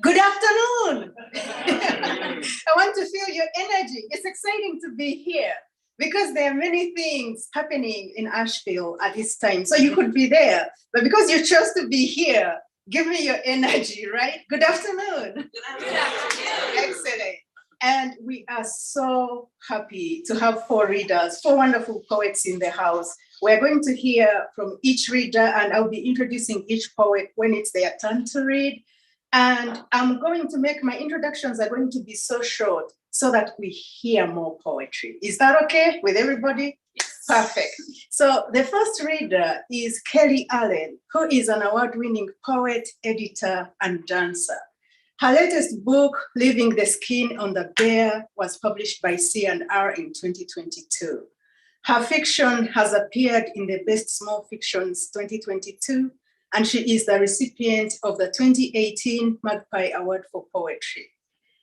Good afternoon. I want to feel your energy. It's exciting to be here because there are many things happening in Asheville at this time. So you could be there, but because you chose to be here, give me your energy, right? Good afternoon. Good afternoon. Excellent. And we are so happy to have four readers, four wonderful poets in the house. We're going to hear from each reader, and I'll be introducing each poet when it's their turn to read. And I'm going to make my introductions are going to be so short so that we hear more poetry. Is that okay with everybody? Yes. Perfect. So the first reader is Kelli Allen, who is an award-winning poet, editor, and dancer. Her latest book, Leaving the Skin on the Bear, was published by C&R in 2022. Her fiction has appeared in the Best Small Fictions 2022, and she is the recipient of the 2018 Magpie Award for Poetry.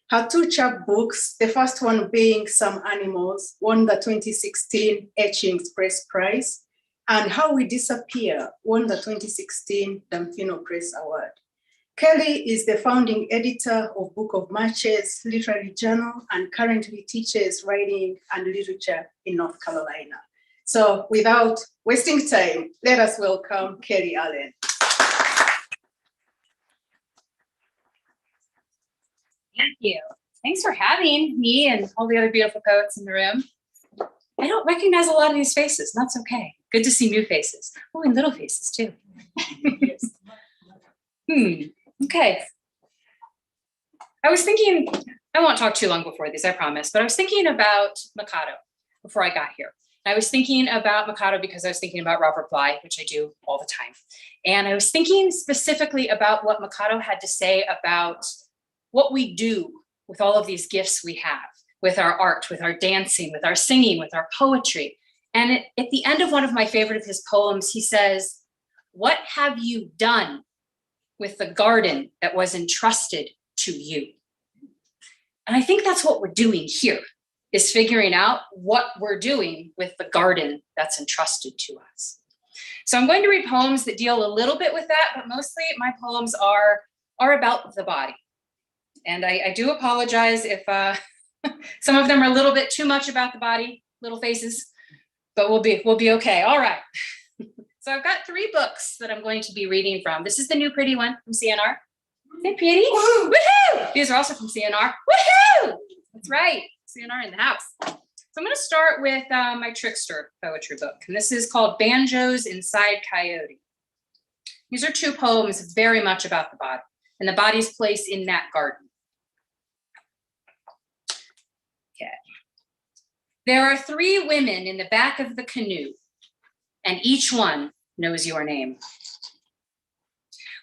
Her two chapbooks, the first one being Some Animals, won the 2016 Etchings Press Prize, and How We Disappear won the 2016 Damfino Press Award. Kelli is the founding editor of Book of Matches Literary Journal and currently teaches writing and literature in North Carolina. So without wasting time, let us welcome Kelli Allen. Thank you. Thanks for having me and all the other beautiful poets in the room. I don't recognize a lot of these faces, and that's okay. Good to see new faces. Oh, and little faces too. Okay. I was thinking, I won't talk too long before this, I promise, but I was thinking about Mikado before I got here. I was thinking about Mikado because I was thinking about Robert Bly, which I do all the time. And I was thinking specifically about what Mikado had to say about what we do with all of these gifts we have, with our art, with our dancing, with our singing, with our poetry. And at the end of one of my favorite of his poems, he says, "What have you done with the garden that was entrusted to you?" And I think that's what we're doing here, is figuring out what we're doing with the garden that's entrusted to us. So I'm going to read poems that deal a little bit with that, but mostly my poems are about the body. And I do apologize if some of them are a little bit too much about the body, little faces, but we'll be okay. All right. So I've got three books that I'm going to be reading from. This is the new pretty one from C&R. Isn't it pretty? Woohoo! These are also from C&R. Woohoo! That's right, C&R in the house. So I'm going to start with my Trickster poetry book, and this is called Banjos Inside Coyote. These are two poems very much about the body and the body's place in that garden. Okay. There are three women in the back of the canoe, and each one knows your name.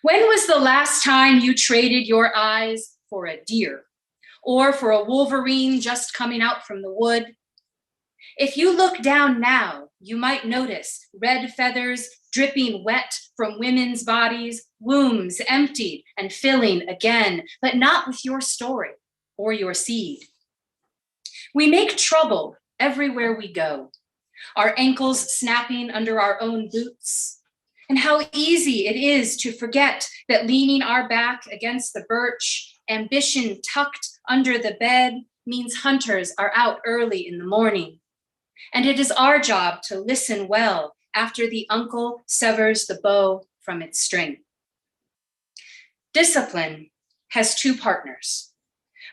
When was the last time you traded your eyes for a deer or for a wolverine just coming out from the wood? If you look down now, you might notice red feathers dripping wet from women's bodies, wombs emptied and filling again, but not with your story or your seed. We make trouble everywhere we go, our ankles snapping under our own boots, and how easy it is to forget that leaning our back against the birch, ambition tucked under the bed, means hunters are out early in the morning. And it is our job to listen well after the uncle severs the bow from its string. Discipline has two partners,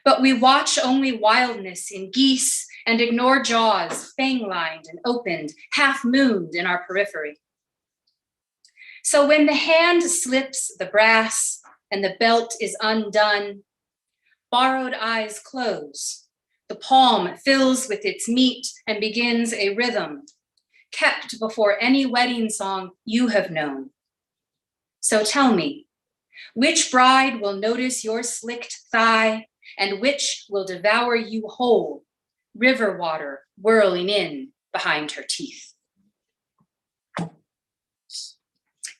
but we watch only wildness in geese and ignore jaws, fang-lined and opened, half-mooned in our periphery. So when the hand slips the brass and the belt is undone, borrowed eyes close, the palm fills with its meat and begins a rhythm, kept before any wedding song you have known. So tell me, which bride will notice your slicked thigh and which will devour you whole, river water whirling in behind her teeth?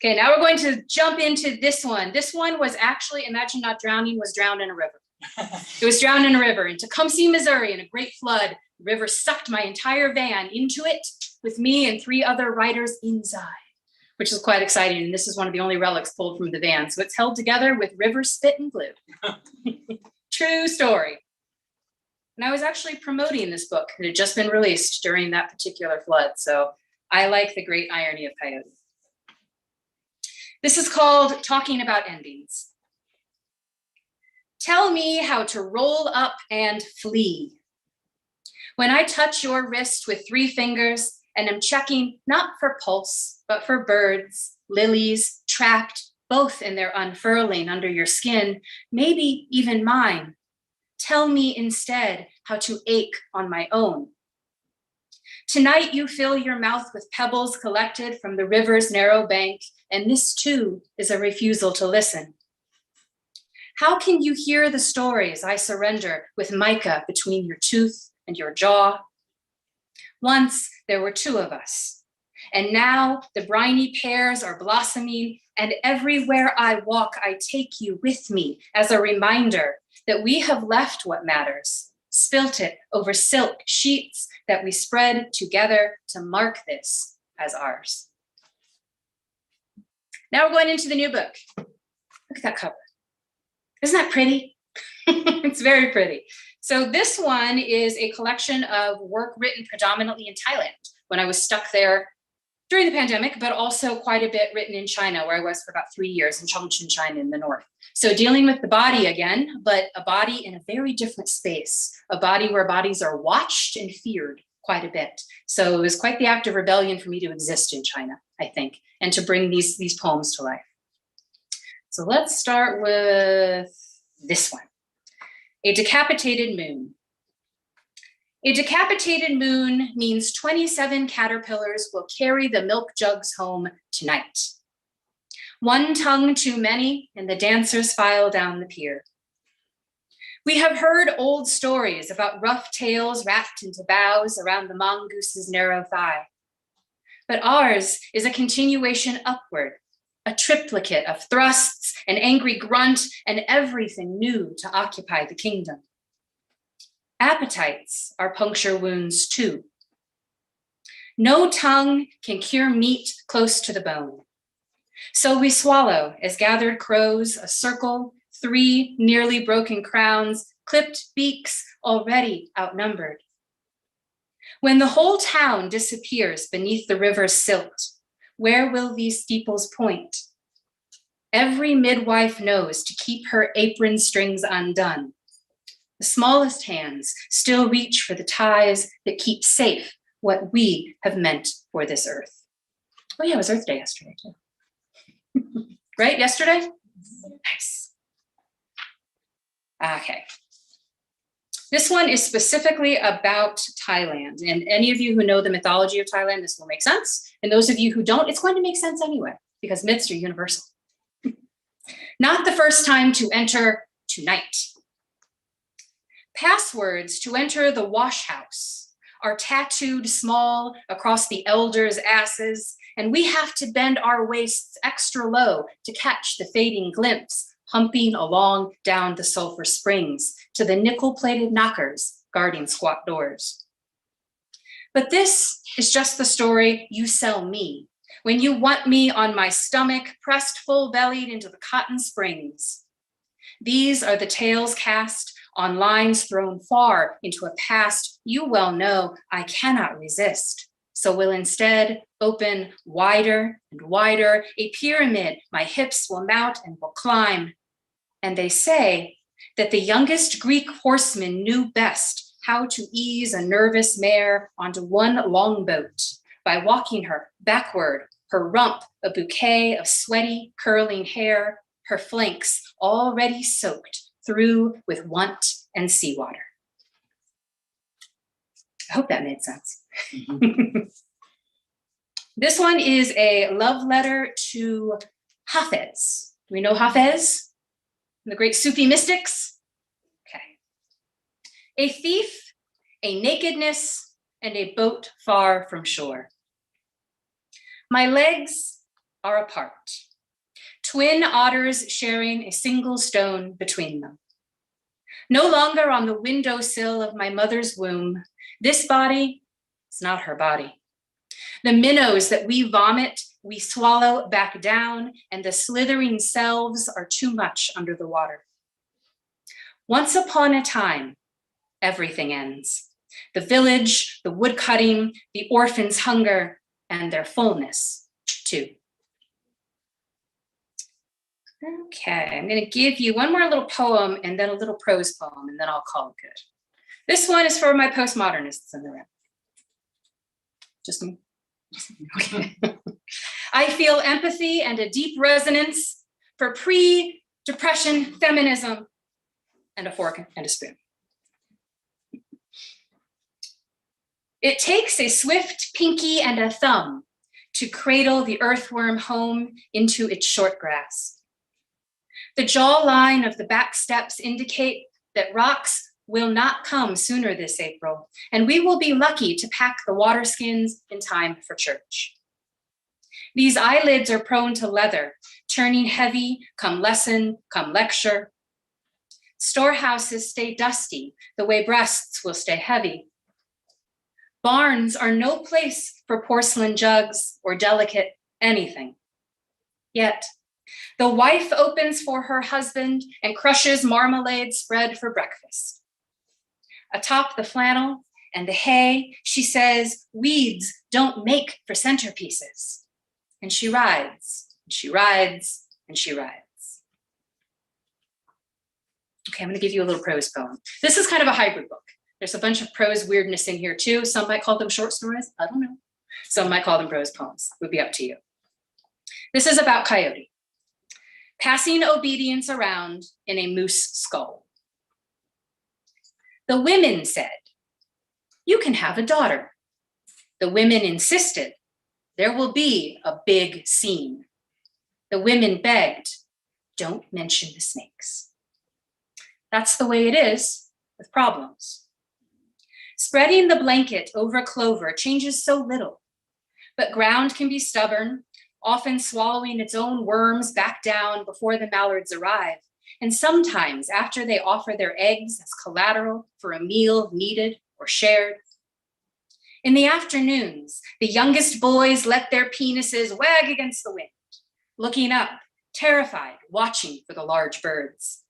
Okay, now we're going to jump into this one. This one was actually, Imagine Not Drowning, was drowned in a river. It was drowned in a river in Tecumseh, Missouri, in a great flood. The river sucked my entire van into it with me and three other riders inside. which is quite exciting. And this is one of the only relics pulled from the van. So it's held together with river spit and glue. True story. And I was actually promoting this book. It had just been released during that particular flood. So I like the great irony of Coyote. This is called Talking About Endings. Tell me how to roll up and flee. When I touch your wrist with 3 fingers and am checking not for pulse, but for birds, lilies, trapped both in their unfurling under your skin, maybe even mine. Tell me instead how to ache on my own. Tonight you fill your mouth with pebbles collected from the river's narrow bank, and this too is a refusal to listen. How can you hear the stories I surrender with mica between your tooth and your jaw? Once there were 2 of us, and now the briny pears are blossoming, and everywhere I walk, I take you with me as a reminder that we have left what matters, spilt it over silk sheets that we spread together to mark this as ours. Now we're going into the new book. Look at that cover. Isn't that pretty? It's very pretty. So this one is a collection of work written predominantly in Thailand when I was stuck there during the pandemic, but also quite a bit written in China, where I was for about 3 years in Chongqing, China in the north. So dealing with the body again, but a body in a very different space, a body where bodies are watched and feared quite a bit. So it was quite the act of rebellion for me to exist in China, I think, and to bring these poems to life. So let's start with this one. A decapitated moon. A decapitated moon means 27 caterpillars will carry the milk jugs home tonight. 1 tongue too many, and the dancers file down the pier. We have heard old stories about rough tails wrapped into boughs around the mongoose's narrow thigh. But ours is a continuation upward, a triplicate of thrusts, an angry grunt, and everything new to occupy the kingdom. Appetites are puncture wounds too. No tongue can cure meat close to the bone. So we swallow as gathered crows, a circle, 3 nearly broken crowns, clipped beaks already outnumbered. When the whole town disappears beneath the river's silt, where will these steeples point? Every midwife knows to keep her apron strings undone. The smallest hands still reach for the ties that keep safe what we have meant for this earth. Oh yeah, it was Earth Day yesterday too. Right, yesterday? Nice. Okay. This one is specifically about Thailand. And any of you who know the mythology of Thailand, this will make sense. And those of you who don't, it's going to make sense anyway, because myths are universal. Not the first time to enter tonight. Passwords to enter the wash house are tattooed small across the elders' asses, and we have to bend our waists extra low to catch the fading glimpse, humping along down the sulfur springs to the nickel-plated knockers guarding squat doors. But this is just the story you sell me when you want me on my stomach, pressed full-bellied into the cotton springs. These are the tales cast on lines thrown far into a past you well know I cannot resist, so will instead open wider and wider, a pyramid my hips will mount and will climb. And they say that the youngest Greek horseman knew best how to ease a nervous mare onto one longboat by walking her backward, her rump a bouquet of sweaty, curling hair, her flanks already soaked through with want and seawater. I hope that made sense. This one is a love letter to Hafiz. Do we know Hafiz? The great Sufi mystics? Okay. A thief, a nakedness, and a boat far from shore. My legs are apart. Twin otters sharing a single stone between them. No longer on the windowsill of my mother's womb, this body is not her body. The minnows that we vomit We swallow back down, and the slithering selves are too much under the water. Once upon a time, everything ends. The village, the woodcutting, the orphans' hunger, and their fullness, too. Okay, I'm going to give you one more little poem and then a little prose poem, and then I'll call it good. This one is for my postmodernists in the room. Just me? Okay. I feel empathy and a deep resonance for pre-depression feminism and a fork and a spoon. It takes a swift pinky and a thumb to cradle the earthworm home into its short grass. The jawline of the back steps indicate that rocks will not come sooner this April, and we will be lucky to pack the water skins in time for church. These eyelids are prone to leather, turning heavy, come lesson, come lecture. Storehouses stay dusty, the way breasts will stay heavy. Barns are no place for porcelain jugs or delicate anything. Yet, the wife opens for her husband and crushes marmalade spread for breakfast. Atop the flannel and the hay, she says, weeds don't make for centerpieces. And she rides, and she rides, and she rides. Okay, I'm gonna give you a little prose poem. This is kind of a hybrid book. There's a bunch of prose weirdness in here too. Some might call them short stories, I don't know. Some might call them prose poems, it would be up to you. This is about Coyote, passing obedience around in a moose skull. The women said, you can have a daughter. The women insisted, there will be a big scene. The women begged, don't mention the snakes. That's the way it is with problems. Spreading the blanket over clover changes so little, but ground can be stubborn, often swallowing its own worms back down before the mallards arrive, and sometimes after they offer their eggs as collateral for a meal needed or shared. In the afternoons, the youngest boys let their penises wag against the wind, looking up, terrified, watching for the large birds.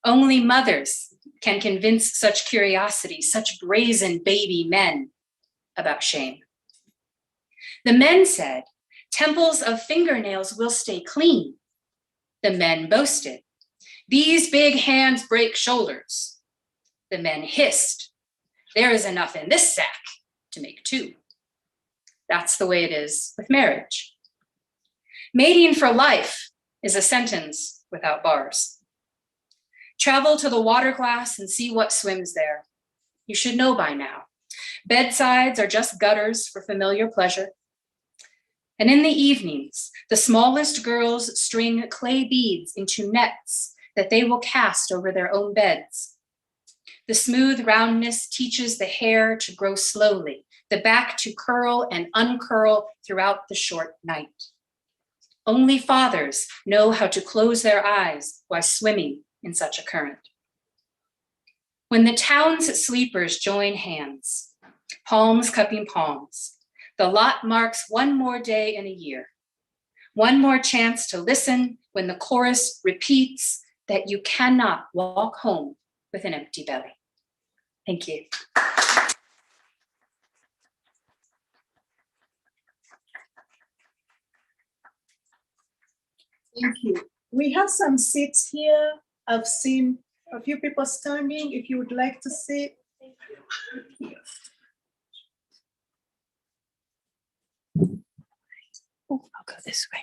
Only mothers can convince such curiosity, such brazen baby men about shame. The men said, temples of fingernails will stay clean. The men boasted, these big hands break shoulders. The men hissed, there is enough in this sack to make two. That's the way it is with marriage. Mating for life is a sentence without bars. Travel to the water glass and see what swims there. You should know by now. Bedsides are just gutters for familiar pleasure. And in the evenings, the smallest girls string clay beads into nets that they will cast over their own beds. The smooth roundness teaches the hair to grow slowly, the back to curl and uncurl throughout the short night. Only fathers know how to close their eyes while swimming in such a current. When the town's sleepers join hands, palms cupping palms, the lot marks one more day in a year, one more chance to listen when the chorus repeats that you cannot walk home with an empty belly. Thank you. Thank you. We have some seats here. I've seen a few people standing. If you would like to sit. I'll go this way.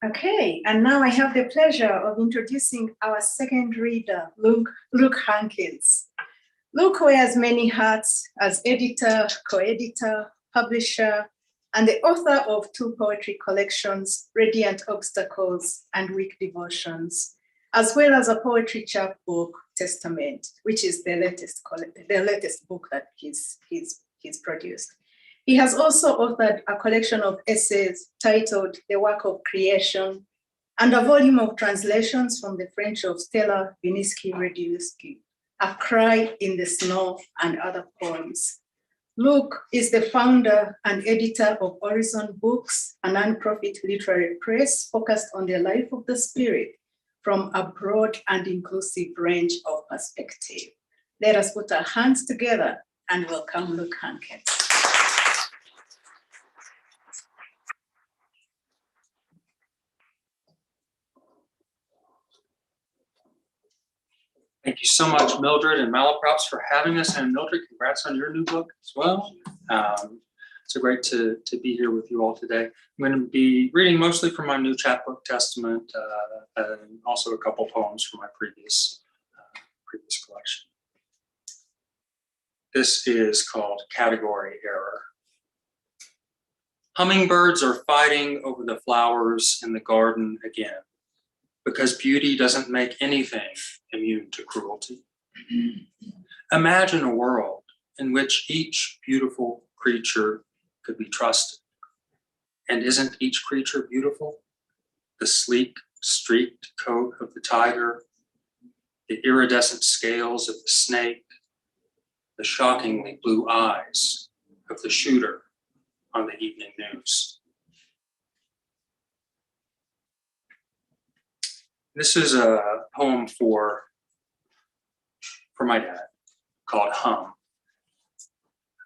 Okay, and now I have the pleasure of introducing our second reader, Luke Hankins. Luke wears many hats as editor, co-editor, publisher, and the author of 2 poetry collections, Radiant Obstacles and Weak Devotions, as well as a poetry chapbook, Testament, which is the latest book that he's produced. He has also authored a collection of essays titled The Work of Creation and a volume of translations from the French of Stella Vinitsky-Radulski A Cry in the Snow, and other poems. Luke is the founder and editor of Horizon Books, a nonprofit literary press focused on the life of the spirit from a broad and inclusive range of perspective. Let us put our hands together and welcome Luke Hankins. Thank you so much, Mildred and Malaprops, for having us. And Mildred, congrats on your new book as well. It's great to be here with you all today. I'm going to be reading mostly from my new chapbook Testament, and also a couple poems from my previous collection. This is called Category Error. Hummingbirds are fighting over the flowers in the garden again, because beauty doesn't make anything immune to cruelty. Imagine a world in which each beautiful creature could be trusted. And isn't each creature beautiful? The sleek, streaked coat of the tiger, the iridescent scales of the snake, the shockingly blue eyes of the shooter on the evening news. This is a poem for my dad called Hum.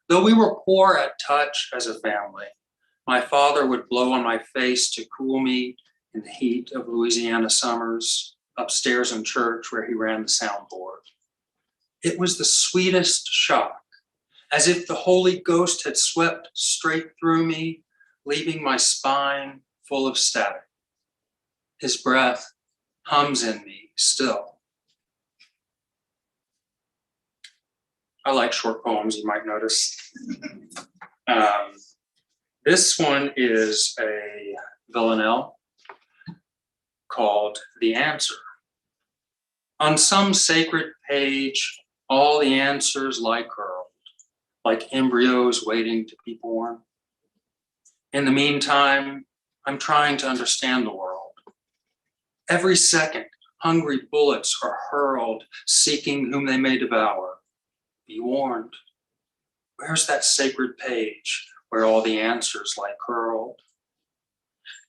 Though we were poor at touch as a family, my father would blow on my face to cool me in the heat of Louisiana summers upstairs in church where he ran the soundboard. It was the sweetest shock, as if the Holy Ghost had swept straight through me, leaving my spine full of static. His breath hums in me still. I like short poems, you might notice. This one is a villanelle called The Answer. On some sacred page, all the answers lie curled, like embryos waiting to be born. In the meantime, I'm trying to understand the world. Every second, hungry bullets are hurled, seeking whom they may devour. Be warned. Where's that sacred page where all the answers lie curled?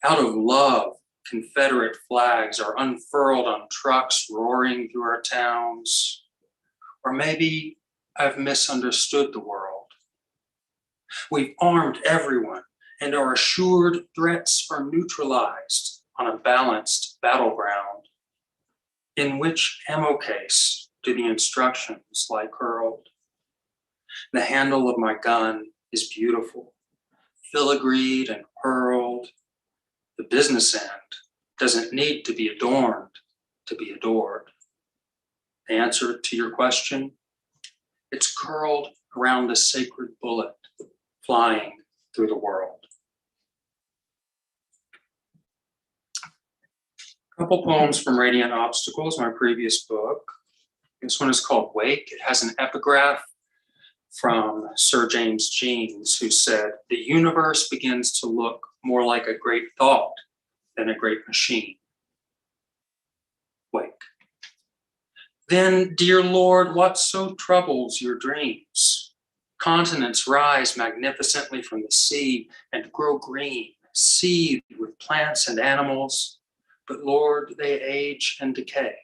Out of love, Confederate flags are unfurled on trucks roaring through our towns. Or maybe I've misunderstood the world. We've armed everyone, and our assured threats are neutralized on a balanced battleground. In which ammo case do the instructions lie curled? The handle of my gun is beautiful, filigreed and pearled. The business end doesn't need to be adorned to be adored. The answer to your question, it's curled around the sacred bullet flying through the world. A couple poems from Radiant Obstacles, my previous book. This one is called Wake. It has an epigraph from Sir James Jeans, who said, "The universe begins to look more like a great thought than a great machine." Wake. Then, dear Lord, what so troubles your dreams? Continents rise magnificently from the sea and grow green, seethe with plants and animals, but Lord, they age and decay.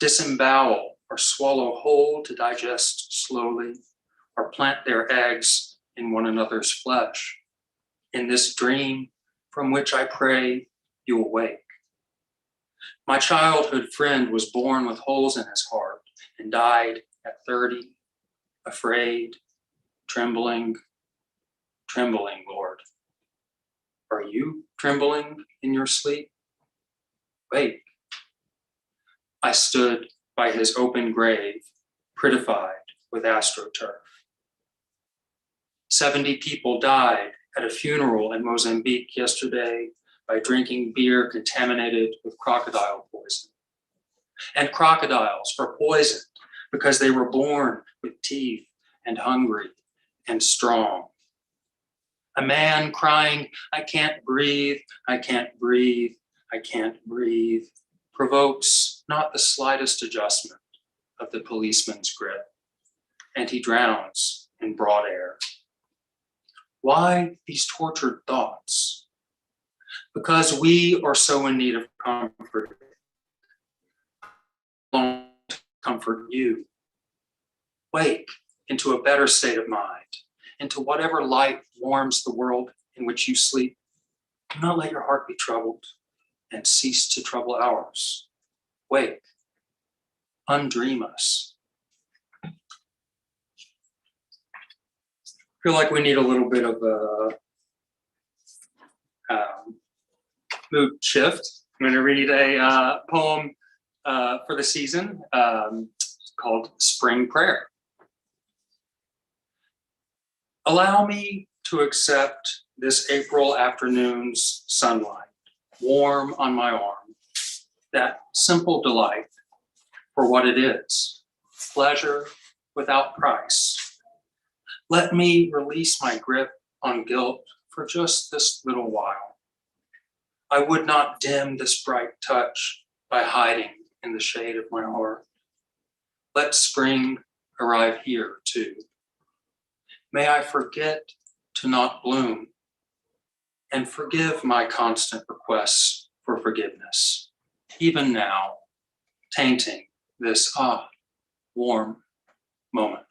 Disembowel or swallow whole to digest slowly, or plant their eggs in one another's flesh. In this dream from which I pray you awake. My childhood friend was born with holes in his heart and died at 30, afraid, trembling, Lord. Are you trembling in your sleep? Wake. I stood by his open grave, prettified with astroturf. 70 people died at a funeral in Mozambique yesterday by drinking beer contaminated with crocodile poison. And crocodiles are poisoned because they were born with teeth and hungry and strong. A man crying, "I can't breathe, I can't breathe, I can't breathe," provokes not the slightest adjustment of the policeman's grip, and he drowns in broad air. Why these tortured thoughts? Because we are so in need of comfort. Long to comfort you. Wake into a better state of mind, into whatever light warms the world in which you sleep. Do not let your heart be troubled, and cease to trouble ours. Wake, undream us. I feel like we need a little bit of a mood shift. I'm going to read a poem for the season called Spring Prayer. Allow me to accept this April afternoon's sunlight, warm on my arm, that simple delight for what it is, pleasure without price. Let me release my grip on guilt for just this little while. I would not dim this bright touch by hiding in the shade of my heart. Let spring arrive here too. May I forget to not bloom and forgive my constant requests for forgiveness, even now, tainting this warm moment.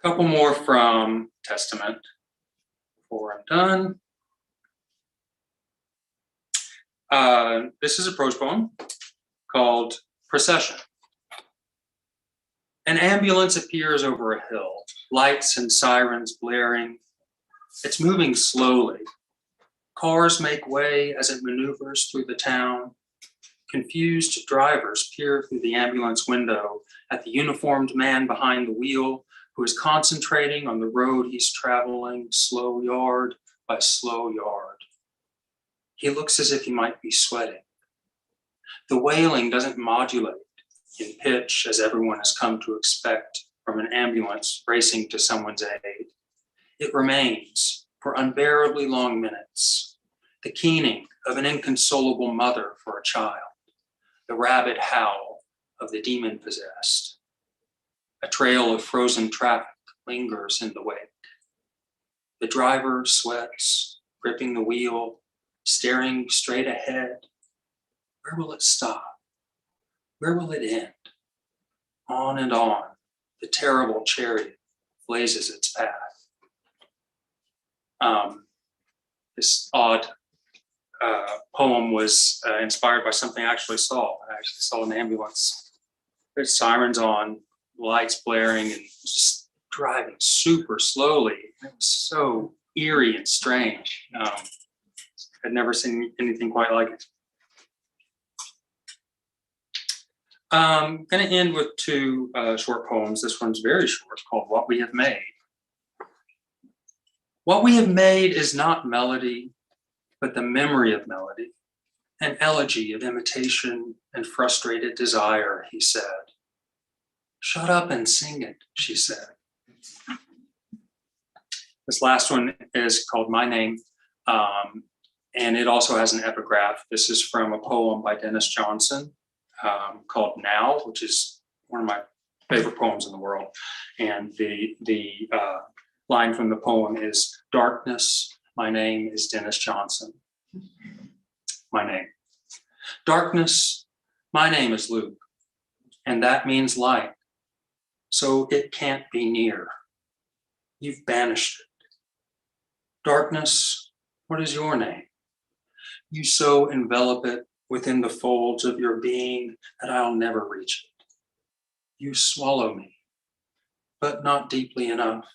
Couple more from Testament before I'm done. This is a prose poem called Procession. An ambulance appears over a hill, lights and sirens blaring. It's moving slowly. Cars make way as it maneuvers through the town. Confused drivers peer through the ambulance window at the uniformed man behind the wheel, who is concentrating on the road he's traveling, slow yard by slow yard. He looks as if he might be sweating. The wailing doesn't modulate in pitch, as everyone has come to expect from an ambulance racing to someone's aid. It remains for unbearably long minutes, the keening of an inconsolable mother for a child, the rabid howl of the demon-possessed. A trail of frozen traffic lingers in the wake. The driver sweats, gripping the wheel, staring straight ahead. Where will it stop? Where will it end? On and on, the terrible chariot blazes its path. This odd poem was inspired by something I actually saw. I actually saw an ambulance. There's sirens on, lights blaring, and just driving super slowly. It was so eerie and strange. I'd never seen anything quite like it. I'm going to end with two short poems. This one's very short, called What We Have Made. What we have made is not melody, but the memory of melody, an elegy of imitation and frustrated desire, he said. Shut up and sing it, she said. This last one is called My Name, and it also has an epigraph. This is from a poem by Dennis Johnson called Now, which is one of my favorite poems in the world. And the line from the poem is, darkness, my name is Dennis Johnson. My name. Darkness, my name is Luke, and that means light. So it can't be near. You've banished it. Darkness, what is your name? You so envelop it within the folds of your being that I'll never reach it. You swallow me, but not deeply enough.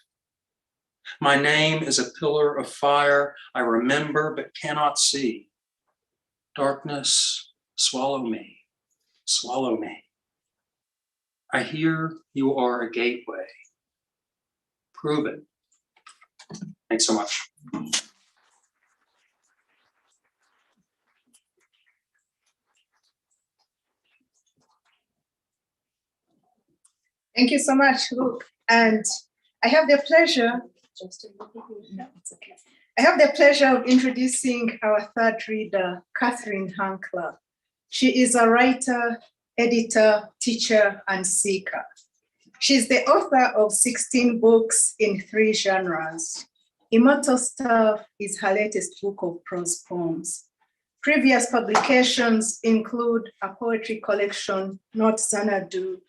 My name is a pillar of fire I remember but cannot see. Darkness, swallow me, swallow me. I hear you are a gateway. Prove it. Thanks so much. Thank you so much, Luke. And I have the pleasure, no, it's okay. I have the pleasure of introducing our third reader, Cathryn Hankla. She is a writer, editor, teacher, and seeker. She's the author of 16 books in 3 genres. Immortal Stuff is her latest book of prose poems. Previous publications include a poetry collection, Not Xanadu,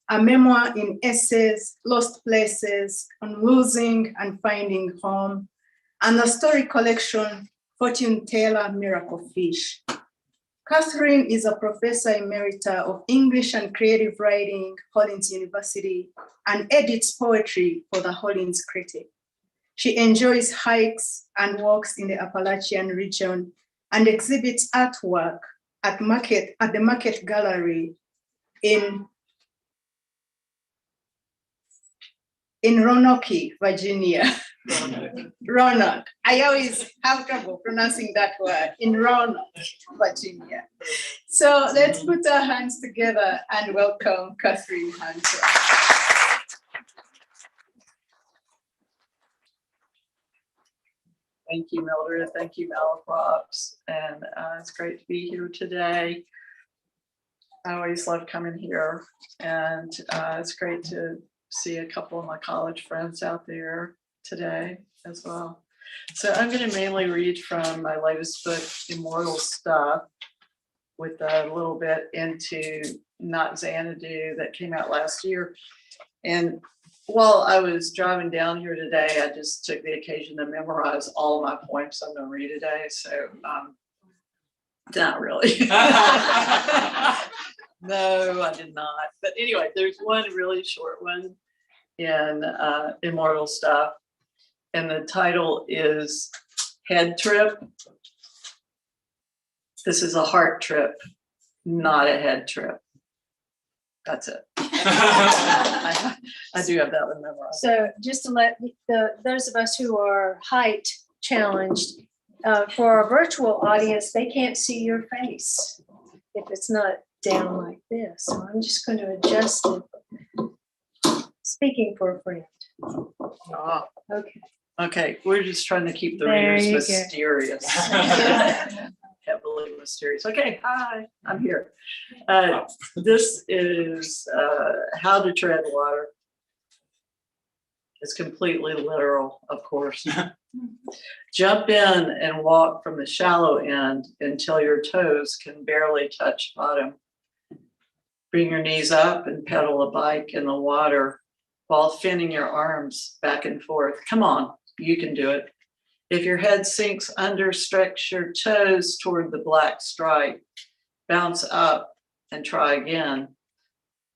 a memoir in essays, Lost Places, On Losing and Finding Home, and a story collection, Fortune Teller Miracle Fish. Cathryn is a professor emerita of English and creative writing, Hollins University, and edits poetry for the Hollins Critic. She enjoys hikes and walks in the Appalachian region and exhibits artwork at the Market Gallery in Roanoke, Virginia. Roanoke. I always have trouble pronouncing that word, in Roanoke, Virginia. So let's put our hands together and welcome Cathryn Hankla. Thank you, Mildred. Thank you, Malaprops. And it's great to be here today. I always love coming here. And it's great to see a couple of my college friends out there today as well. So I'm going to mainly read from my latest book, Immortal Stuff, with a little bit into Not Xanadu that came out last year. And while I was driving down here today, I just took the occasion to memorize all of my poems I'm going to read today. So not really. No, I did not. But anyway, there's one really short one in Immortal Stuff. And the title is Head Trip. This is a heart trip, not a head trip. That's it. I do have that one memorized. So just to let those of us who are height challenged, for our virtual audience, they can't see your face if it's not down like this. So I'm just going to adjust it. Speaking for a friend. Ah, Okay. okay, we're just trying to keep the There readers you go. mysterious. Heavily mysterious. Okay, hi, I'm here. This is How to Tread Water. It's completely literal, of course. Jump in and walk from the shallow end until your toes can barely touch bottom. Bring your knees up and pedal a bike in the water while finning your arms back and forth. Come on, you can do it. If your head sinks under, stretch your toes toward the black stripe. Bounce up and try again.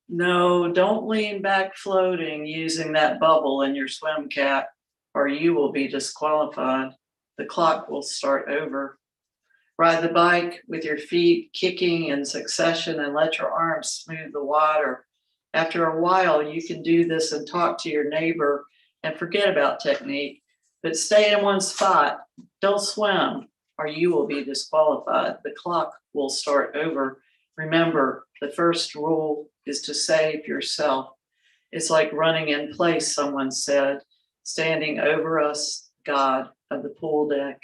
No, don't lean back floating using that bubble in your swim cap, or you will be disqualified. The clock will start over. Ride the bike with your feet kicking in succession and let your arms smooth the water. After a while, you can do this and talk to your neighbor and forget about technique, but stay in one spot. Don't swim, or you will be disqualified. The clock will start over. Remember, the first rule is to save yourself. It's like running in place, someone said, standing over us, God of the pool deck.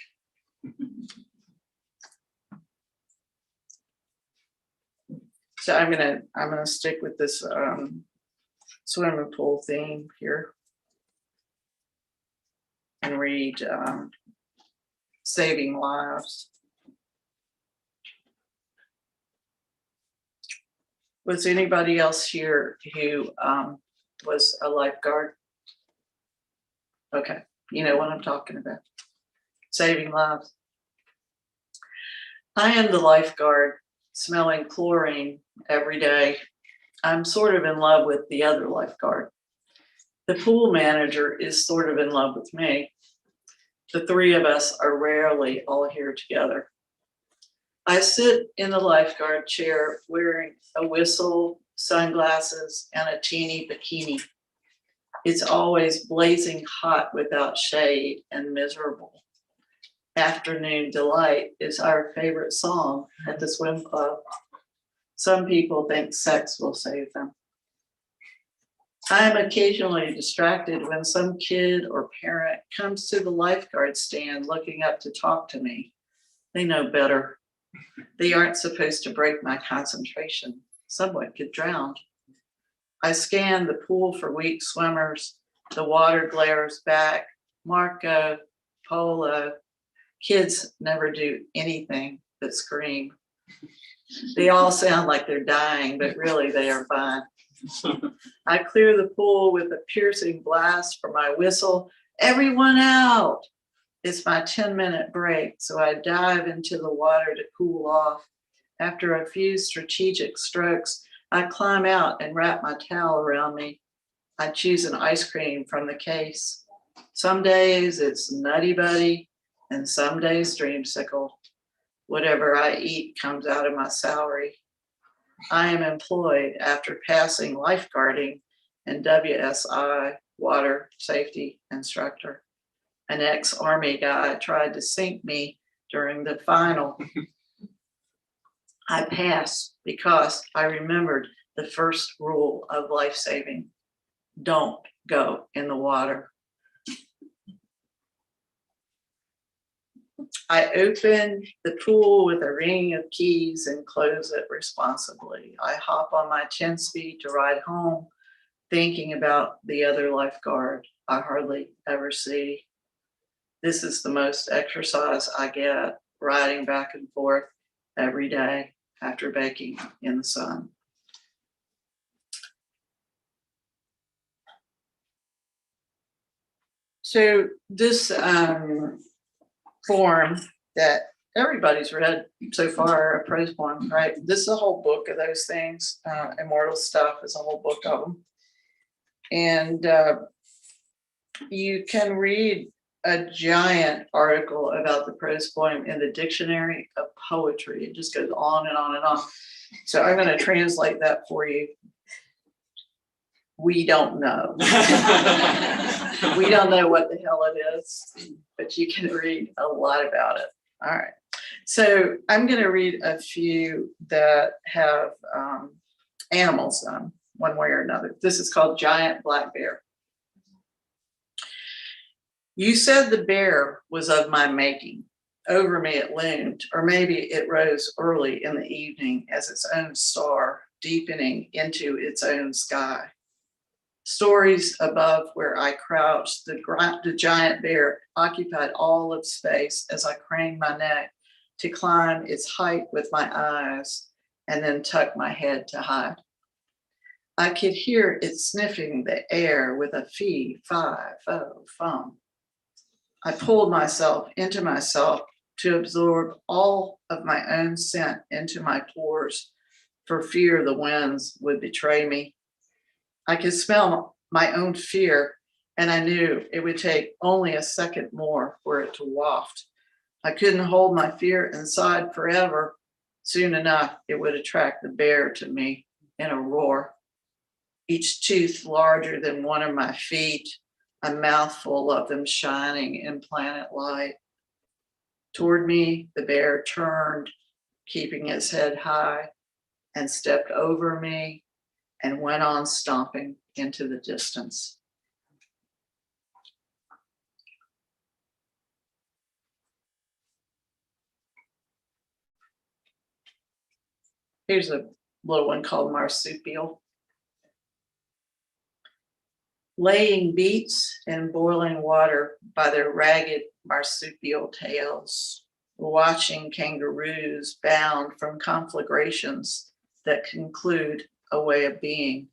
So I'm gonna stick with this swimming pool theme here and read Saving Lives. Was anybody else here who was a lifeguard? Okay, you know what I'm talking about. Saving lives. I am the lifeguard, smelling chlorine every day. I'm sort of in love with the other lifeguard. The pool manager is sort of in love with me. The three of us are rarely all here together. I sit in the lifeguard chair wearing a whistle, sunglasses, and a teeny bikini. It's always blazing hot without shade and miserable. Afternoon Delight is our favorite song at the swim club. Some people think sex will save them. I am occasionally distracted when some kid or parent comes to the lifeguard stand looking up to talk to me. They know better. They aren't supposed to break my concentration. Someone could drown. I scan the pool for weak swimmers. The water glares back. Marco, Polo. Kids never do anything but scream. They all sound like they're dying, but really they are fine. I clear the pool with a piercing blast from my whistle. Everyone out. It's my 10-minute break, so I dive into the water to cool off. After a few strategic strokes, I climb out and wrap my towel around me. I choose an ice cream from the case. Some days it's Nutty Buddy, and some days Dreamsicle. Whatever I eat comes out of my salary. I am employed after passing lifeguarding and WSI, water safety instructor. An ex-Army guy tried to sink me during the final. I passed because I remembered the first rule of life saving. Don't go in the water. I open the pool with a ring of keys and close it responsibly. I hop on my 10-speed to ride home, thinking about the other lifeguard I hardly ever see. This is the most exercise I get, riding back and forth every day after baking in the sun. So this form that everybody's read so far, a prose poem, right? This is a whole book of those things. Immortal Stuff is a whole book of them. And you can read a giant article about the prose poem in the Dictionary of Poetry. It just goes on and on and on. So I'm going to translate that for you. We don't know. We don't know what the hell it is, but you can read a lot about it. All right. So I'm going to read a few that have animals on one way or another. This is called Giant Black Bear. You said the bear was of my making. Over me it loomed, or maybe it rose early in the evening as its own star, deepening into its own sky. Stories above where I crouched, the giant bear occupied all of space as I craned my neck to climb its height with my eyes and then tuck my head to hide. I could hear it sniffing the air with a fee, fi, fo, fum. I pulled myself into myself to absorb all of my own scent into my pores for fear the winds would betray me. I could smell my own fear, and I knew it would take only a second more for it to waft. I couldn't hold my fear inside forever. Soon enough, it would attract the bear to me in a roar. Each tooth larger than one of my feet, a mouthful of them shining in planet light. Toward me, the bear turned, keeping its head high, and stepped over me and went on stomping into the distance. Here's a little one called Marsupial. Laying beets in boiling water by their ragged marsupial tails, watching kangaroos bound from conflagrations that conclude a way of being,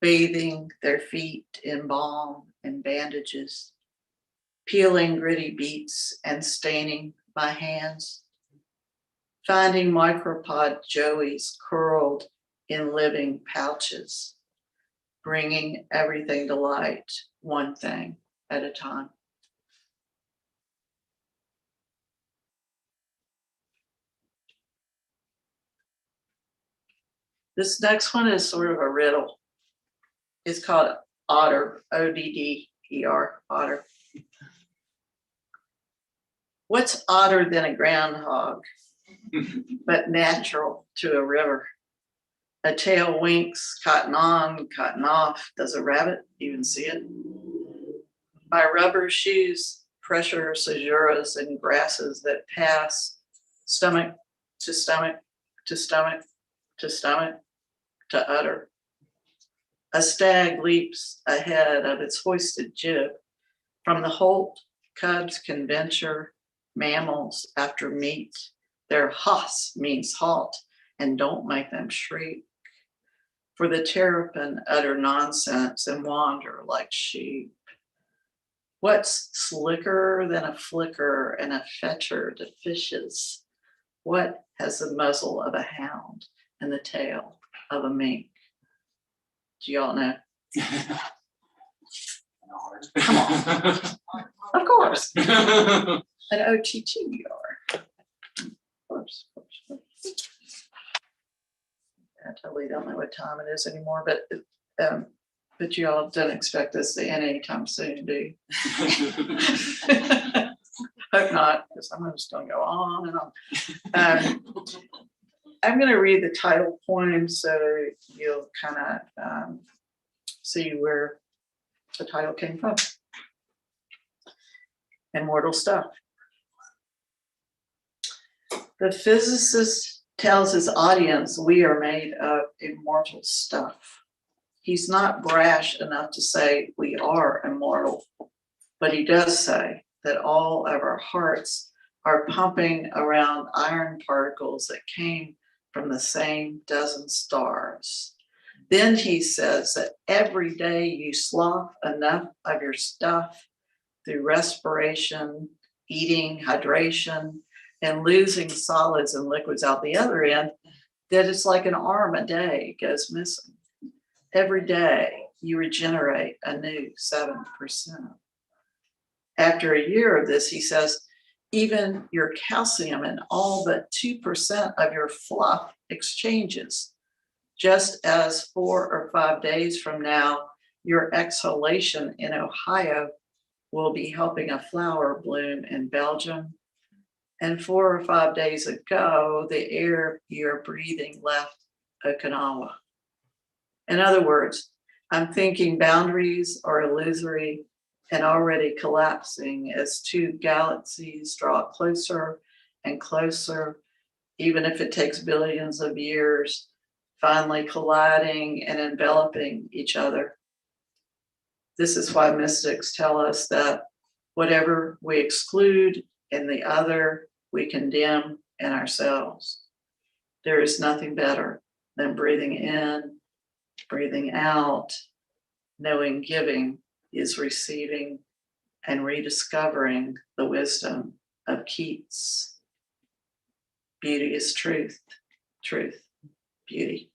bathing their feet in balm and bandages, peeling gritty beets and staining my hands, finding micropod joeys curled in living pouches, bringing everything to light, one thing at a time. This next one is sort of a riddle. It's called Otter, O-D-D-E-R, Otter. What's odder than a groundhog, but natural to a river? A tail winks, cotton on, cotton off. Does a rabbit even see it? By rubber shoes, pressure, caesuras, and grasses that pass stomach to stomach to stomach to stomach to udder. A stag leaps ahead of its hoisted jib. From the holt, cubs can venture, mammals after meat. Their hoss means halt, and don't make them shriek. For the terrapin utter nonsense and wander like sheep. What's slicker than a flicker and a fetcher to fishes? What has the muzzle of a hound and the tail of a mink? Do y'all know? Come on. Of course. An OTT you are. Of course. I totally don't know what time it is anymore, but you all don't expect this to end anytime soon, do you? Hope not, because I'm just going to go on and on. I'm going to read the title poem so you'll kind of see where the title came from. Immortal stuff. The physicist tells his audience we are made of immortal stuff. He's not brash enough to say we are immortal, but he does say that all of our hearts are pumping around iron particles that came from the same dozen stars. Then he says that every day you slough enough of your stuff through respiration, eating, hydration, and losing solids and liquids out the other end, that it's like an arm a day goes missing. Every day you regenerate a new 7%. After a year of this, he says, even your calcium and all but 2% of your fluff exchanges, just as 4 or 5 days from now, your exhalation in Ohio will be helping a flower bloom in Belgium. And 4 or 5 days ago, the air you're breathing left Okinawa. In other words, I'm thinking boundaries are illusory and already collapsing as 2 galaxies draw closer and closer, even if it takes billions of years, finally colliding and enveloping each other. This is why mystics tell us that whatever we exclude in the other, we condemn in ourselves. There is nothing better than breathing in, breathing out, knowing giving is receiving, and rediscovering the wisdom of Keats. Beauty is truth, truth, beauty.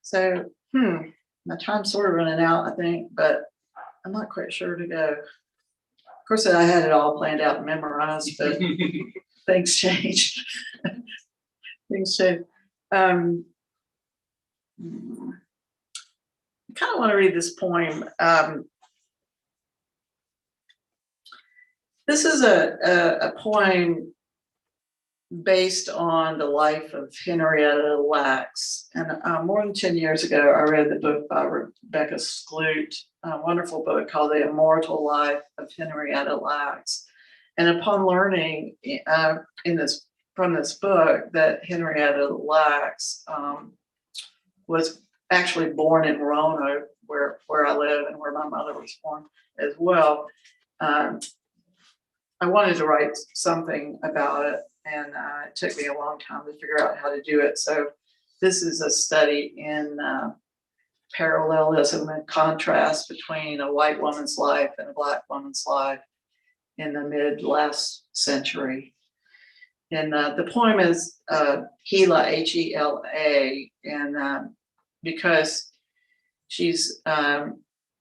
So, my time's sort of running out, I think, but I'm not quite sure to go. Of course, I had it all planned out and memorized, but things change. Things change. I kind of want to read this poem. This is a poem based on the life of Henrietta Lacks. And more than 10 years ago, I read the book by Rebecca Skloot, a wonderful book called The Immortal Life of Henrietta Lacks. And upon learning from this book that Henrietta Lacks was actually born in Roanoke, where I live and where my mother was born as well, I wanted to write something about it, and it took me a long time to figure out how to do it. So this is a study in parallelism and contrast between a white woman's life and a Black woman's life in the mid last century. And the poem is Hela, H-E-L-A, and because she's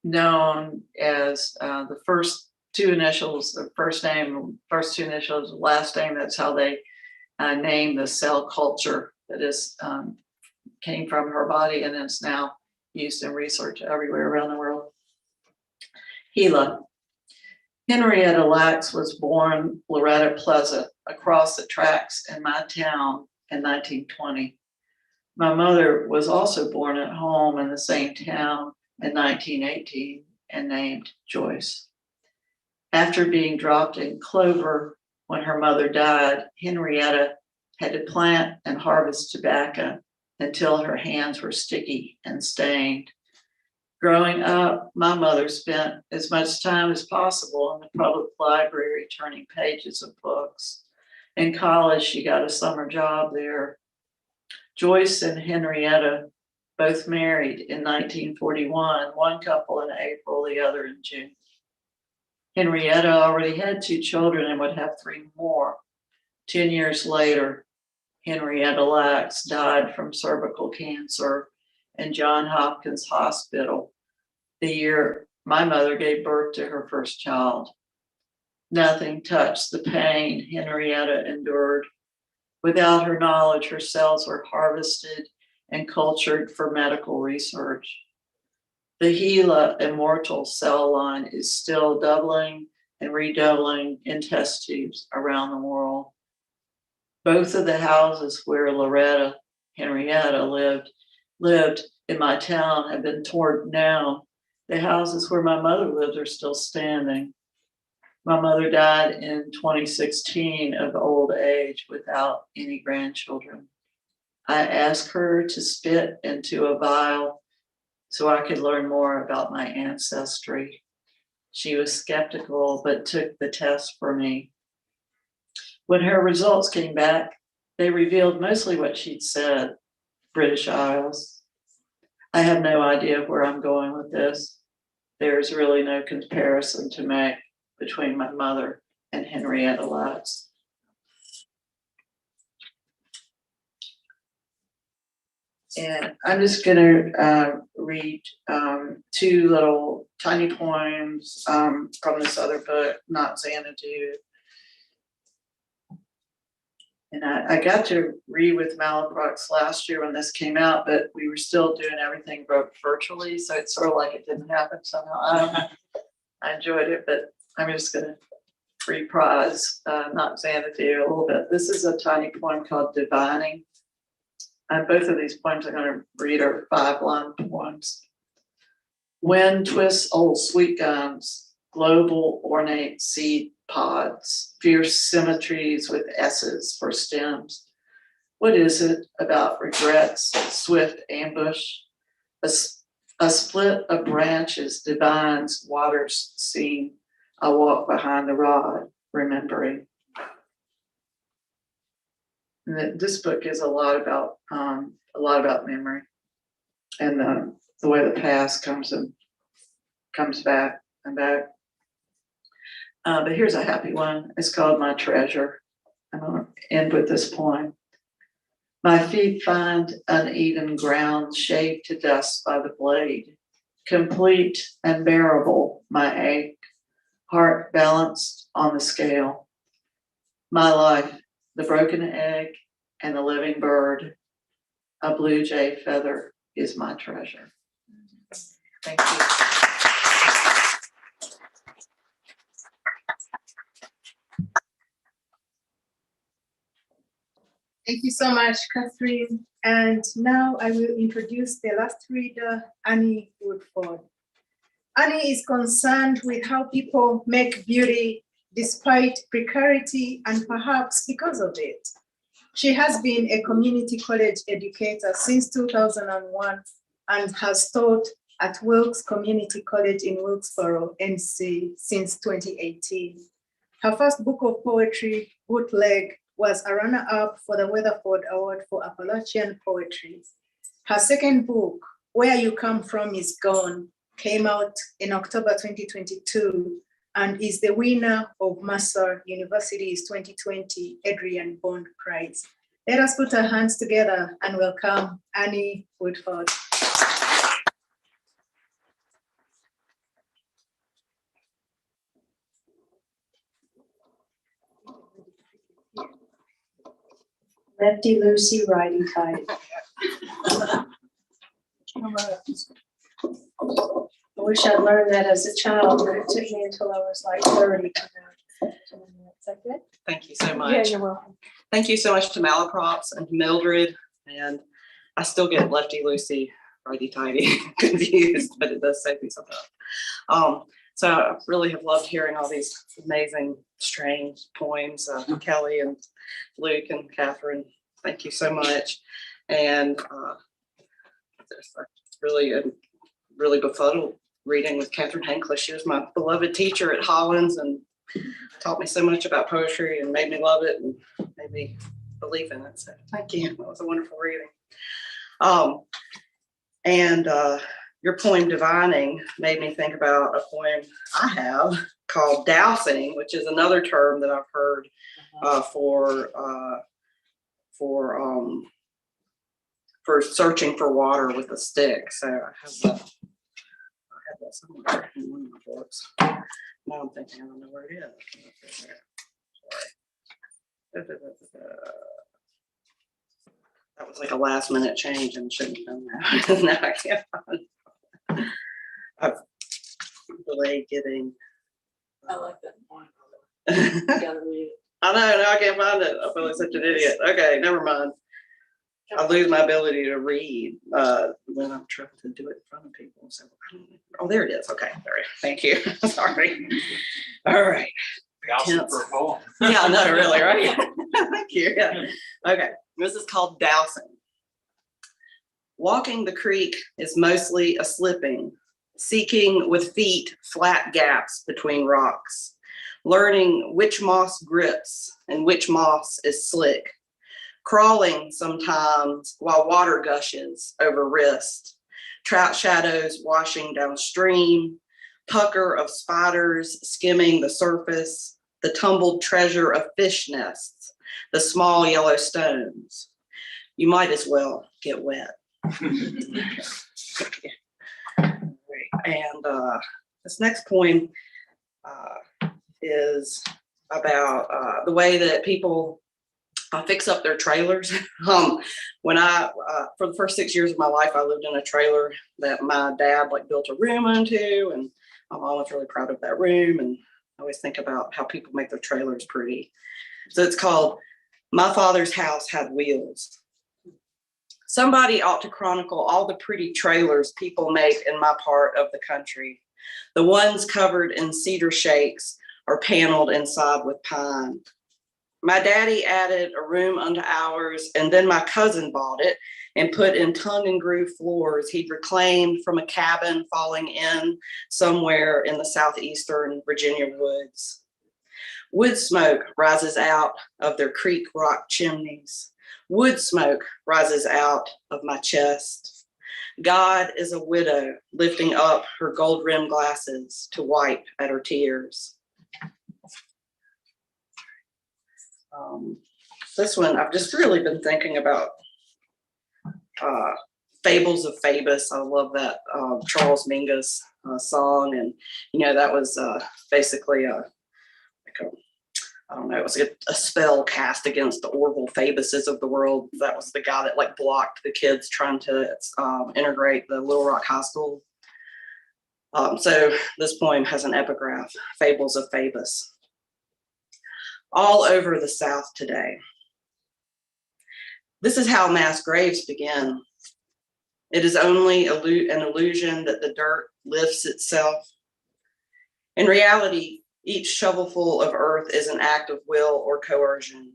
known as the first 2 initials, the first name, first 2 initials, last name. That's how they named the cell culture that is came from her body and is now used in research everywhere around the world. Hela. Henrietta Lacks was born Loretta Pleasant across the tracks in my town in 1920. My mother was also born at home in the same town in 1918 and named Joyce. After being dropped in clover when her mother died, Henrietta had to plant and harvest tobacco until her hands were sticky and stained. Growing up, my mother spent as much time as possible in the public library turning pages of books. In college, she got a summer job there. Joyce and Henrietta both married in 1941, one couple in April, the other in June. Henrietta already had 2 children and would have 3 more. 10 years later, Henrietta Lacks died from cervical cancer in Johns Hopkins Hospital the year my mother gave birth to her first child. Nothing touched the pain Henrietta endured. Without her knowledge, her cells were harvested and cultured for medical research. The Gila immortal cell line is still doubling and redoubling in test tubes around the world. Both of the houses where Loretta Henrietta lived in my town have been torn down. The houses where my mother lived are still standing. My mother died in 2016 of old age without any grandchildren. I asked her to spit into a vial so I could learn more about my ancestry. She was skeptical, but took the test for me. When her results came back, they revealed mostly what she'd said, British Isles. I have no idea where I'm going with this. There's really no comparison to make between my mother and Henrietta Lacks. And I'm just gonna read 2 little tiny poems from this other book, Not Xanadu. And I got to read with Malaprop last year when this came out, but we were still doing everything virtually, so it's sort of like it didn't happen somehow. I enjoyed it, but I'm just gonna reprise Not Xanadu a little bit. This is a tiny poem called Divining. And both of these poems I'm going to read are 5-line poems. Wind twists old sweet gums, global ornate seed pods, fierce symmetries with S's for stems. What is it about regrets, swift ambush? A split of branches divines waters seen. I walk behind the rod, remembering. And this book is a lot about memory and the way the past comes back and back. But here's a happy one. It's called My Treasure. I'm going to end with this poem. My feet find uneven ground shaved to dust by the blade, complete and bearable my ache, heart balanced on the scale. My life, the broken egg and the living bird, a blue jay feather is my treasure. Thank you. Thank you so much, Cathryn. And now I will introduce the last reader, Annie Woodford. Annie is concerned with how people make beauty despite precarity and perhaps because of it. She has been a community college educator since 2001 and has taught at Wilkes Community College in Wilkesboro, NC, since 2018. Her first book of poetry, Bootleg, was a runner-up for the Weatherford Award for Appalachian Poetry. Her second book, Where You Come From Is Gone, came out in October 2022 and is the winner of Mercer University's 2020 Adrian Bond Prize. Let us put our hands together and welcome Annie Woodford. Lefty loosey, righty tighty. I wish I'd learned that as a child, but it took me until I was like 30 to know. Is that good? Thank you so Yeah, much. you're welcome. thank you so much to Malaprops and to Mildred. And I still get lefty loosey, righty tighty confused, but it does save me sometimes. So I really have loved hearing all these amazing, strange poems. Kelli and Luke and Cathryn, thank you so much. And there's really befuddled reading with Cathryn Hankla. She was my beloved teacher at Hollins and taught me so much about poetry and made me love it and made me believe in it. So thank you. That was a wonderful reading. Your poem Divining made me think about a poem I have called Dousing, which is another term that I've heard for searching for water with a stick. So I have that somewhere in one of my books. Now I'm thinking I don't know where it is. Sorry. That was like a last minute change and shouldn't have done that. Now I can't find it. I've delayed getting. I like that one. I Gotta read it. know, now I can't find it. I feel like such an idiot. Okay, never mind. I lose my ability to read when I'm trying to do it in front of people. So, oh, there it is. Okay, there. Thank you. Sorry. All right. Dousing for a poem. Yeah, no, really, right? Thank you. Yeah. Okay, this is called Dousing. Walking the creek is mostly a slipping, seeking with feet flat gaps between rocks, learning which moss grips and which moss is slick, crawling sometimes while water gushes over wrist, trout shadows washing downstream, pucker of spiders skimming the surface, the tumbled treasure of fish nests, the small yellow stones. You might as well get wet. And this next poem is about the way that people fix up their trailers. When for the first 6 years of my life, I lived in a trailer that my dad built a room into, and my mom was really proud of that room. And I always think about how people make their trailers pretty. So it's called My Father's House Had Wheels. Somebody ought to chronicle all the pretty trailers people make in my part of the country. The ones covered in cedar shakes or paneled inside with pine. My daddy added a room unto ours, and then my cousin bought it and put in tongue and groove floors he'd reclaimed from a cabin falling in somewhere in the southeastern Virginia woods. Wood smoke rises out of their creek rock chimneys. Wood smoke rises out of my chest. God is a widow lifting up her gold-rimmed glasses to wipe at her tears. This one, I've just really been thinking about Fables of Phoebus. I love that Charles Mingus song. And, that was basically I don't know, it was a spell cast against the Orville Phoebuses of the world. That was the guy that blocked the kids trying to integrate the Little Rock High School. So this poem has an epigraph, Fables of Phoebus. All over the South today. This is how mass graves begin. It is only an illusion that the dirt lifts itself. In reality, each shovelful of earth is an act of will or coercion.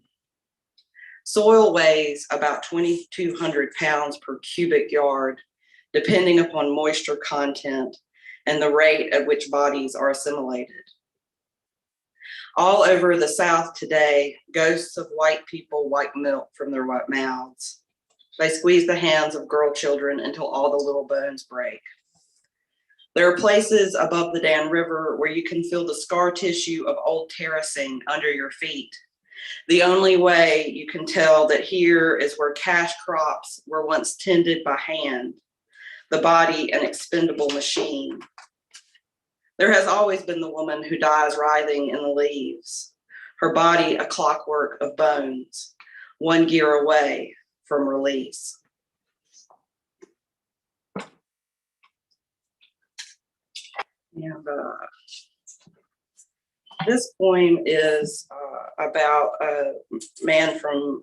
Soil weighs about 2,200 pounds per cubic yard, depending upon moisture content and the rate at which bodies are assimilated. All over the South today, ghosts of white people wipe milk from their white mouths. They squeeze the hands of girl children until all the little bones break. There are places above the Dan River where you can feel the scar tissue of old terracing under your feet. The only way you can tell that here is where cash crops were once tended by hand, the body an expendable machine. There has always been the woman who dies writhing in the leaves, her body a clockwork of bones, one gear away from release. And this poem is about a man from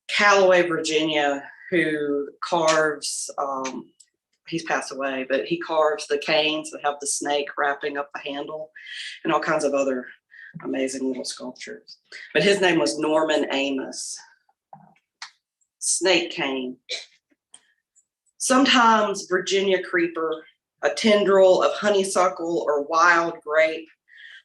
Callaway, Virginia, who carves, he's passed away, but he carves the canes that have the snake wrapping up the handle and all kinds of other amazing little sculptures. But his name was Norman Amos. Snake cane. Sometimes Virginia creeper, a tendril of honeysuckle or wild grape,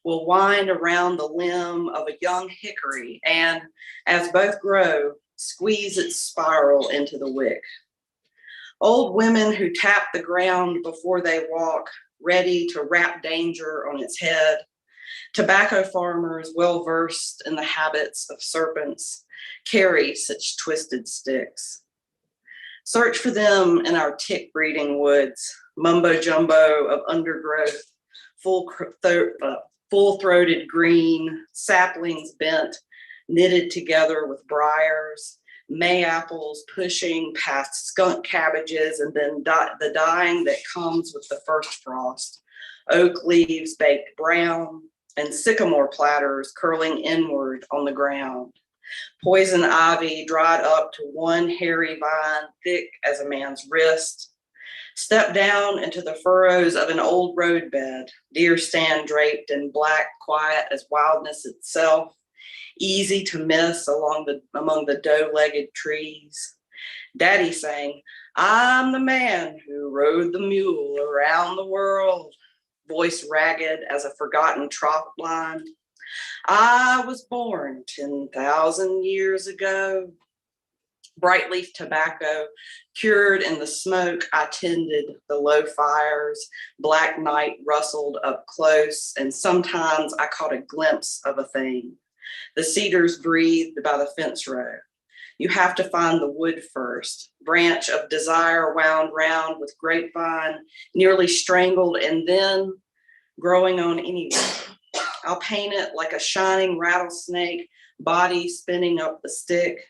will wind around the limb of a young hickory and, as both grow, squeeze its spiral into the wick. Old women who tap the ground before they walk, ready to rap danger on its head. Tobacco farmers, well versed in the habits of serpents, carry such twisted sticks. Search for them in our tick breeding woods, mumbo jumbo of undergrowth, full-throated green, saplings bent, knitted together with briars, May apples pushing past skunk cabbages, and then the dying that comes with the first frost, oak leaves baked brown, and sycamore platters curling inward on the ground. Poison ivy dried up to one hairy vine thick as a man's wrist. Step down into the furrows of an old roadbed, deer stand draped in black, quiet as wildness itself, easy to miss among the doe-legged trees. Daddy sang, "I'm the man who rode the mule around the world," voice ragged as a forgotten trot line. "I was born 10,000 years ago." Bright leaf tobacco, cured in the smoke, I tended the low fires. Black night rustled up close, and sometimes I caught a glimpse of a thing. The cedars breathed by the fence row. You have to find the wood first. Branch of desire wound round with grapevine, nearly strangled, and then growing on anyway. I'll paint it like a shining rattlesnake, body spinning up the stick.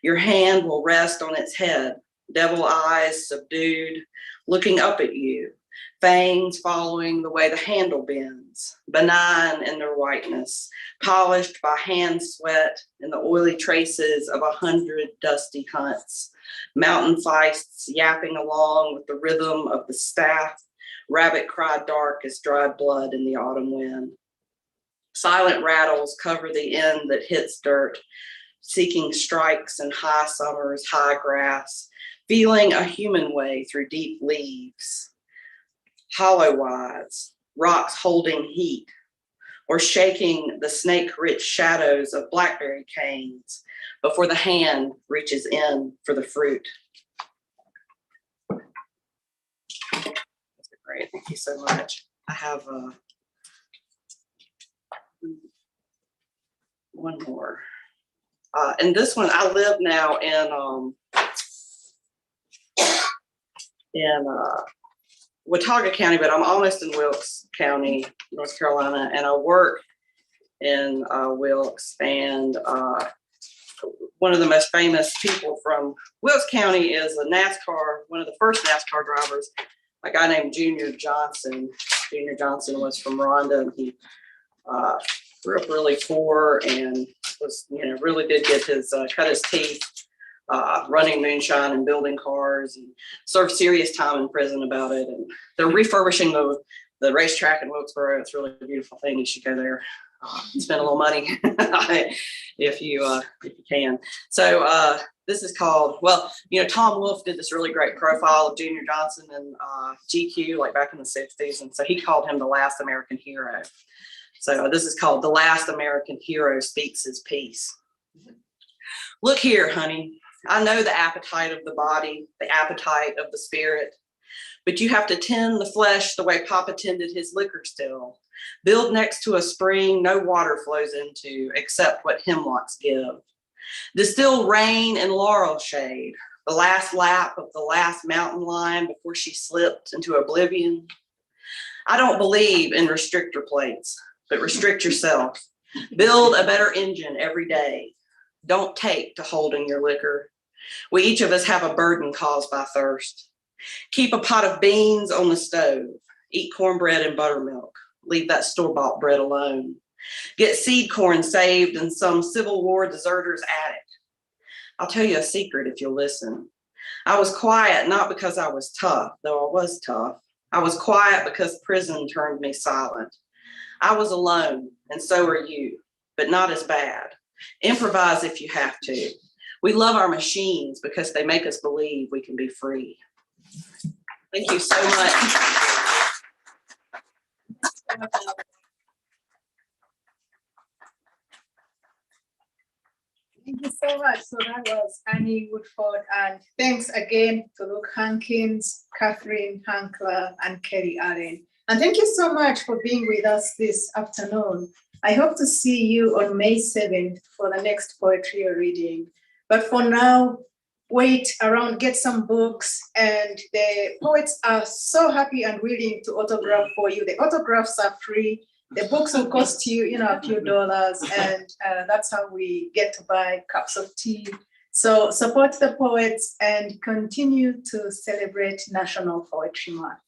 Your hand will rest on its head, devil eyes subdued, looking up at you, fangs following the way the handle bends, benign in their whiteness, polished by hand sweat and the oily traces of 100 dusty hunts, mountain feists yapping along with the rhythm of the staff, rabbit cry dark as dried blood in the autumn wind. Silent rattles cover the end that hits dirt, seeking strikes in high summers, high grass, feeling a human way through deep leaves, hollow wise, rocks holding heat, or shaking the snake-rich shadows of blackberry canes before the hand reaches in for the fruit. That's great, thank you so much. I have one more. And this one, I live now in Watauga County, but I'm almost in Wilkes County, North Carolina, and I work in Wilkes. And one of the most famous people from Wilkes County is a NASCAR, one of the first NASCAR drivers, a guy named Junior Johnson. Junior Johnson was from Rhonda, and he grew up really poor and was, really did get his, cut his teeth running moonshine and building cars, and served serious time in prison about it. And they're refurbishing the racetrack in Wilkesboro. It's really a beautiful thing. You should go there, spend a little money if you can. So this is called, Tom Wolfe did this really great profile of Junior Johnson in GQ, like back in the 60s. And so he called him the last American hero. So this is called "The Last American Hero Speaks His Piece." Look here, honey. I know the appetite of the body, the appetite of the spirit, but you have to tend the flesh the way Papa tended his liquor still. Build next to a spring no water flows into except what hemlocks give. Distill rain and laurel shade, the last lap of the last mountain lion before she slipped into oblivion. I don't believe in restrictor plates, but restrict yourself. Build a better engine every day. Don't take to holding your liquor. We each of us have a burden caused by thirst. Keep a pot of beans on the stove. Eat cornbread and buttermilk. Leave that store-bought bread alone. Get seed corn saved and some Civil War deserters at it. I'll tell you a secret if you'll listen. I was quiet not because I was tough, though I was tough. I was quiet because prison turned me silent. I was alone, and so are you, but not as bad. Improvise if you have to. We love our machines because they make us believe we can be free. Thank you so much. Thank you so much. So that was Annie Woodford, and thanks again to Luke Hankins, Cathryn, Hankla, and Kelli Allen. And thank you so much for being with us this afternoon. I hope to see you on May 7th for the next poetry reading. But for now, wait around, get some books, and the poets are so happy and willing to autograph for you. The autographs are free. The books will cost you, a few dollars, and that's how we get to buy cups of tea. So support the poets and continue to celebrate National Poetry Month.